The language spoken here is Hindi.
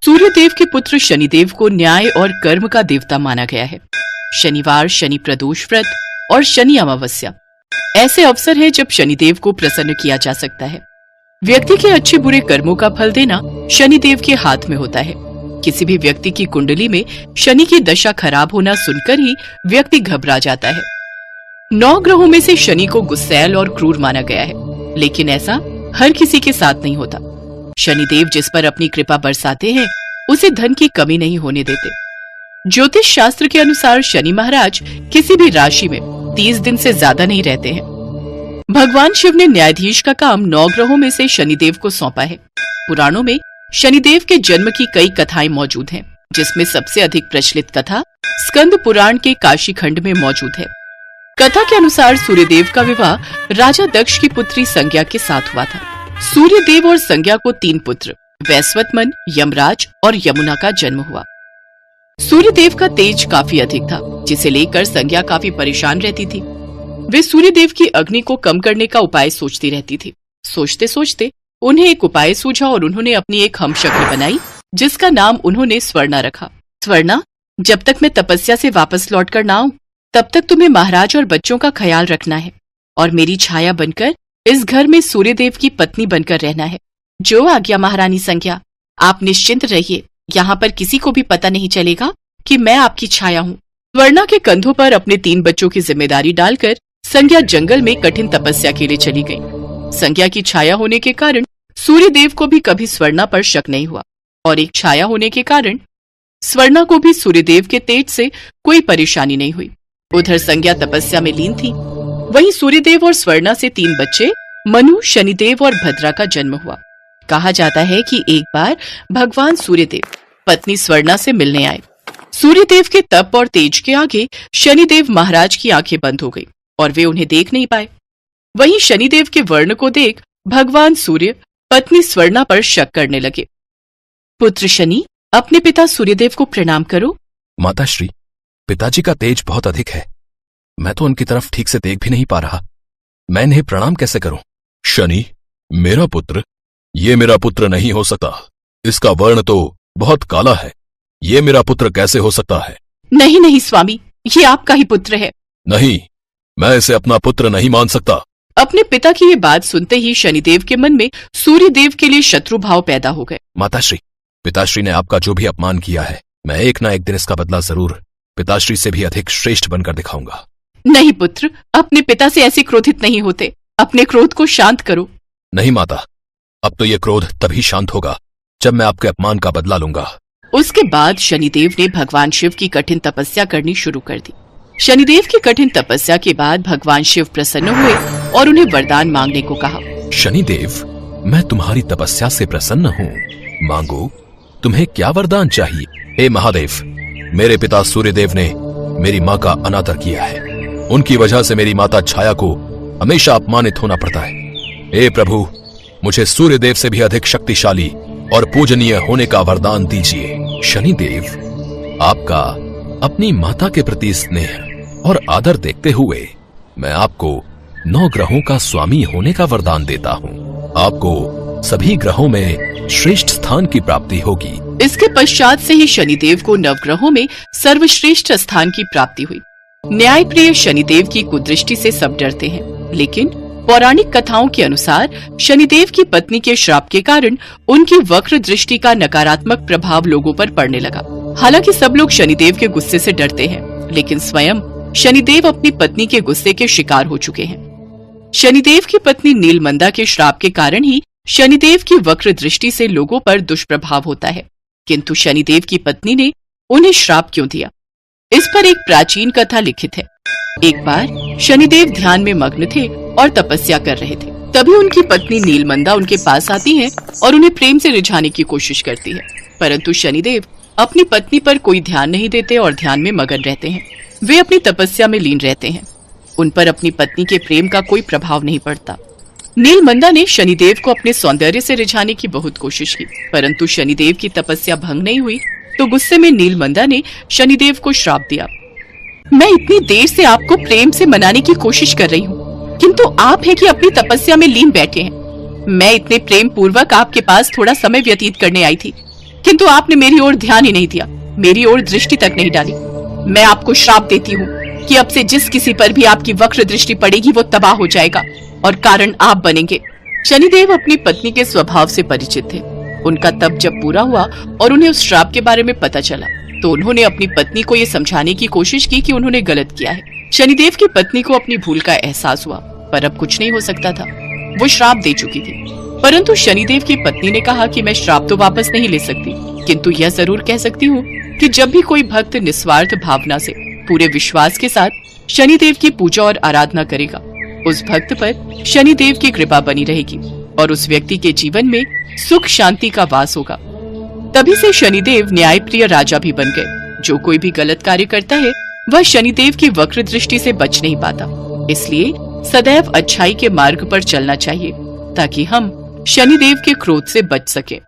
सूर्यदेव के पुत्र शनिदेव को न्याय और कर्म का देवता माना गया है। शनिवार, शनि प्रदोष व्रत और शनि अमावस्या ऐसे अवसर हैं जब शनिदेव को प्रसन्न किया जा सकता है। व्यक्ति के अच्छे बुरे कर्मों का फल देना शनिदेव के हाथ में होता है। किसी भी व्यक्ति की कुंडली में शनि की दशा खराब होना सुनकर ही व्यक्ति घबरा जाता है। 9 ग्रहों में से शनि को गुस्सैल और क्रूर माना गया है, लेकिन ऐसा हर किसी के साथ नहीं होता। शनिदेव जिस पर अपनी कृपा बरसाते हैं उसे धन की कमी नहीं होने देते। ज्योतिष शास्त्र के अनुसार शनि महाराज किसी भी राशि में 30 दिन से ज्यादा नहीं रहते हैं। भगवान शिव ने न्यायाधीश का काम 9 ग्रहों में से शनिदेव को सौंपा है। पुराणों में शनिदेव के जन्म की कई कथाएं मौजूद हैं, जिसमें सबसे अधिक प्रचलित कथा स्कंद पुराण के काशी खंड में मौजूद है। कथा के अनुसार सूर्यदेव का विवाह राजा दक्ष की पुत्री संज्ञा के साथ हुआ था। सूर्यदेव और संज्ञा को 3 पुत्र वैश्वतमन, यमराज और यमुना का जन्म हुआ। सूर्यदेव का तेज काफी अधिक था, जिसे लेकर संज्ञा काफी परेशान रहती थी। वे सूर्यदेव की अग्नि को कम करने का उपाय सोचती रहती थी। सोचते सोचते उन्हें एक उपाय सूझा और उन्होंने अपनी एक हमशक्ल बनाई, जिसका नाम उन्होंने स्वर्णा रखा। स्वर्णा, जब तक मैं तपस्या से वापस लौटकर ना आऊं, तब तक तुम्हें महाराज और बच्चों का ख्याल रखना है और मेरी छाया बनकर इस घर में सूर्यदेव की पत्नी बनकर रहना है। जो आज्ञा महारानी संज्ञा, आप निश्चिंत रहिए, यहाँ पर किसी को भी पता नहीं चलेगा कि मैं आपकी छाया हूँ। स्वर्णा के कंधों पर अपने 3 बच्चों की जिम्मेदारी डालकर संज्ञा जंगल में कठिन तपस्या के लिए चली गई। संज्ञा की छाया होने के कारण सूर्यदेव को भी कभी स्वर्णा पर शक नहीं हुआ और एक छाया होने के कारण स्वर्णा को भी सूर्यदेव के तेज से कोई परेशानी नहीं हुई। उधर संज्ञा तपस्या में लीन थी। वहीं सूर्यदेव और स्वर्णा से 3 बच्चे मनु, शनिदेव और भद्रा का जन्म हुआ। कहा जाता है कि एक बार भगवान सूर्यदेव पत्नी स्वर्णा से मिलने आए। सूर्यदेव के तप और तेज के आगे शनिदेव महाराज की आंखें बंद हो गई और वे उन्हें देख नहीं पाए। वहीं शनिदेव के वर्ण को देख भगवान सूर्य पत्नी स्वर्णा पर शक करने लगे। पुत्र शनि, अपने पिता सूर्यदेव को प्रणाम करो। माताश्री, पिताजी का तेज बहुत अधिक है। मैं तो उनकी तरफ ठीक से देख भी नहीं पा रहा। मैं इन्हें प्रणाम कैसे करूं? शनि, मेरा पुत्र, ये मेरा पुत्र नहीं हो सकता। इसका वर्ण तो बहुत काला है। ये मेरा पुत्र कैसे हो सकता है? नहीं नहीं स्वामी, ये आपका ही पुत्र है। नहीं, मैं इसे अपना पुत्र नहीं मान सकता। अपने पिता की ये बात सुनते ही शनिदेव के मन में सूर्यदेव के लिए शत्रु भाव पैदा हो गए। माताश्री, पिताश्री ने आपका जो भी अपमान किया है, मैं एक ना एक दिन इसका बदला जरूर पिताश्री से भी अधिक श्रेष्ठ बनकर दिखाऊंगा। नहीं पुत्र, अपने पिता से ऐसे क्रोधित नहीं होते। अपने क्रोध को शांत करो। नहीं माता, अब तो ये क्रोध तभी शांत होगा जब मैं आपके अपमान का बदला लूंगा। उसके बाद शनिदेव ने भगवान शिव की कठिन तपस्या करनी शुरू कर दी। शनिदेव की कठिन तपस्या के बाद भगवान शिव प्रसन्न हुए और उन्हें वरदान मांगने को कहा। शनिदेव, मैं तुम्हारी तपस्या से प्रसन्न हूँ। मांगो, तुम्हें क्या वरदान चाहिए? हे महादेव, मेरे पिता सूर्यदेव ने मेरी माँ का अनादर किया है। उनकी वजह से मेरी माता छाया को हमेशा अपमानित होना पड़ता है। हे प्रभु, मुझे सूर्यदेव से भी अधिक शक्तिशाली और पूजनीय होने का वरदान दीजिए। शनिदेव, आपका अपनी माता के प्रति स्नेह और आदर देखते हुए मैं आपको 9 ग्रहों का स्वामी होने का वरदान देता हूँ। आपको सभी ग्रहों में श्रेष्ठ स्थान की प्राप्ति होगी। इसके पश्चात से ही शनिदेव को 9 ग्रहों में सर्वश्रेष्ठ स्थान की प्राप्ति हुई। न्याय प्रिय शनिदेव की कुदृष्टि से सब डरते हैं, लेकिन पौराणिक कथाओं के अनुसार शनिदेव की पत्नी के श्राप के कारण उनकी वक्र दृष्टि का नकारात्मक प्रभाव लोगों पर पड़ने लगा। हालांकि सब लोग शनिदेव के गुस्से से डरते हैं, लेकिन स्वयं शनिदेव अपनी पत्नी के गुस्से के शिकार हो चुके हैं। शनिदेव की पत्नी नीलमंदा के श्राप के कारण ही शनिदेव की वक्र दृष्टि से लोगों पर दुष्प्रभाव होता है। किंतु शनिदेव की पत्नी ने उन्हें श्राप क्यों दिया, इस पर एक प्राचीन कथा लिखित है। एक बार शनिदेव ध्यान में मग्न थे और तपस्या कर रहे थे। तभी उनकी पत्नी नीलमंदा उनके पास आती है और उन्हें प्रेम से रिझाने की कोशिश करती है, परंतु शनिदेव अपनी पत्नी पर कोई ध्यान नहीं देते और ध्यान में मगन रहते हैं। वे अपनी तपस्या में लीन रहते हैं। उन पर अपनी पत्नी के प्रेम का कोई प्रभाव नहीं पड़ता। नीलमंदा ने शनिदेव को अपने सौंदर्य से रिझाने की बहुत कोशिश की, परंतु शनिदेव की तपस्या भंग नहीं हुई। तो गुस्से में नीलमंदा ने शनिदेव को श्राप दिया। मैं इतनी देर से आपको प्रेम से मनाने की कोशिश कर रही हूँ, किंतु आप है कि अपनी तपस्या में लीन बैठे हैं। मैं इतने प्रेम पूर्वक आपके पास थोड़ा समय व्यतीत करने आई थी, किंतु आपने मेरी ओर ध्यान ही नहीं दिया, मेरी ओर दृष्टि तक नहीं डाली। मैं आपको श्राप देती हूँ कि अब से जिस किसी पर भी आपकी वक्र दृष्टि पड़ेगी वो तबाह हो जाएगा और कारण आप बनेंगे। शनिदेव अपनी पत्नी के स्वभाव से परिचित थे। उनका तप जब पूरा हुआ और उन्हें उस श्राप के बारे में पता चला तो उन्होंने अपनी पत्नी को ये समझाने की कोशिश की कि उन्होंने गलत किया है। शनिदेव की पत्नी को अपनी भूल का एहसास हुआ, पर अब कुछ नहीं हो सकता था, वो श्राप दे चुकी थी। परंतु शनिदेव की पत्नी ने कहा कि मैं श्राप तो वापस नहीं ले सकती, किंतु यह जरूर कह सकती हूँ कि जब भी कोई भक्त निस्वार्थ भावना से पूरे विश्वास के साथ शनिदेव की पूजा और आराधना करेगा, उस भक्त पर शनिदेव की कृपा बनी रहेगी और उस व्यक्ति के जीवन में सुख शांति का वास होगा। तभी से शनिदेव न्यायप्रिय राजा भी बन गए। जो कोई भी गलत कार्य करता है वह शनिदेव की वक्र दृष्टि से बच नहीं पाता। इसलिए सदैव अच्छाई के मार्ग पर चलना चाहिए ताकि हम शनिदेव के क्रोध से बच सकें।